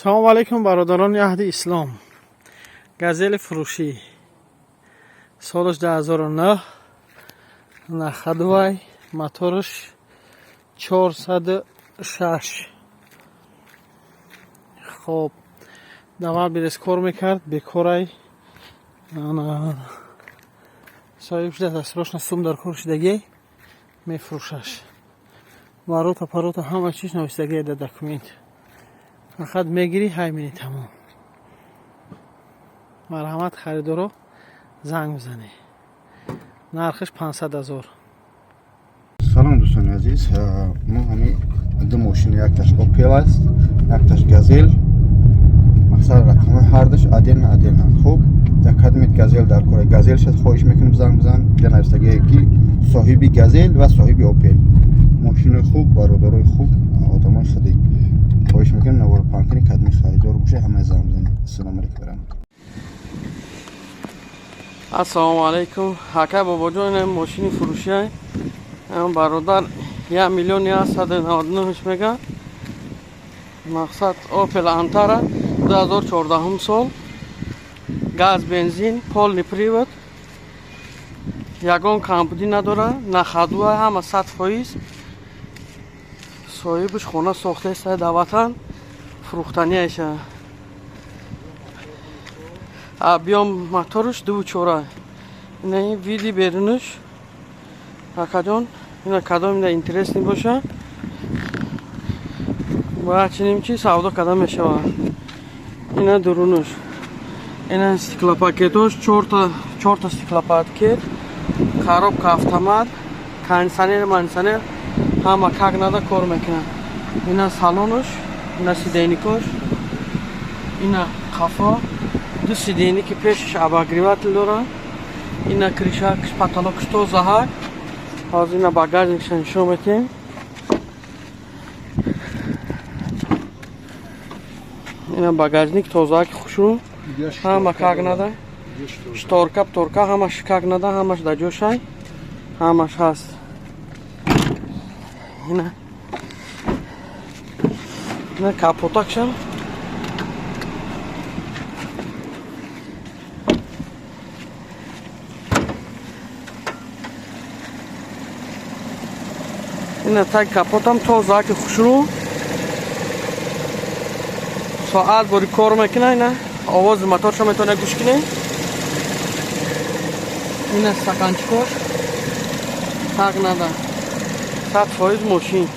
салому алайкум бародарони аҳди ислом. Газели фурӯшӣ соли 2009 нахадвай моторш 406. хоб давар берес кор мекард бекорай соҳиб шуда срочно сум дар кор шудагӣ мефурӯшаш. варота парота ҳама чиз навистагӣ да документ фақат мегирӣ ҳай мини тамом. марҳамат харидоро занг бизанед. нархиш 500,000. салом дӯстони азиз, мо ҳамин ду мошини якташ опел аст, якташ газел. мақсад рақами ҳардаш адена хуб дар кадмит газел дар кори газел шад хоҳиш мекунем занг бизан ҷа навистагие ки соҳиби газел ва соҳиби опел мошини хуб бародарои хуб одамои худӣ хоҳиш мекунем навора панкини кадми харидор боша ҳамаи занг бизанед. ассалому алайкум барамат. ассалому алайкум. ҳака бобоҷон мошини фурӯшиай бародар 1,199,000 мега. мақсад опел антара 2014 сол, газ бензин, полный привод, ягон камбудӣ надора, нахадуа, ҳама 100%. соҳибиш хона сохтаест дар ватан, фурӯхтаниаша. объем моториш 2.4. ина ин види беруниш ҳакаҷон ина кадом ина интересни боша бояд чиним чи савдо кадом мешавад. ина дурунуш ина стеклопакетош 4 стеклопакет, коробка автомат, кондиционер мансонер ҳама как нада кор мекунад. ина салонуш, ина сиденникош, ина қафо, ду сиденники пешаш обогреватель дорад. ина кришакаш потолокаш тоза ҳак. ҳозир ина багажникша нишон метем. ина багажник тозаки хушрӯ, ҳама как нада, шторка пторка ҳамаш как нада, ҳамаш дар ҷошай, ҳамаш ҳаст. ина капотакшам ина так капотам тозаки хушрӯ, соат бори кор мекуна. ина овози моторша метавонед гӯш кунед. ина стаканчикош так нада, 100% мошин.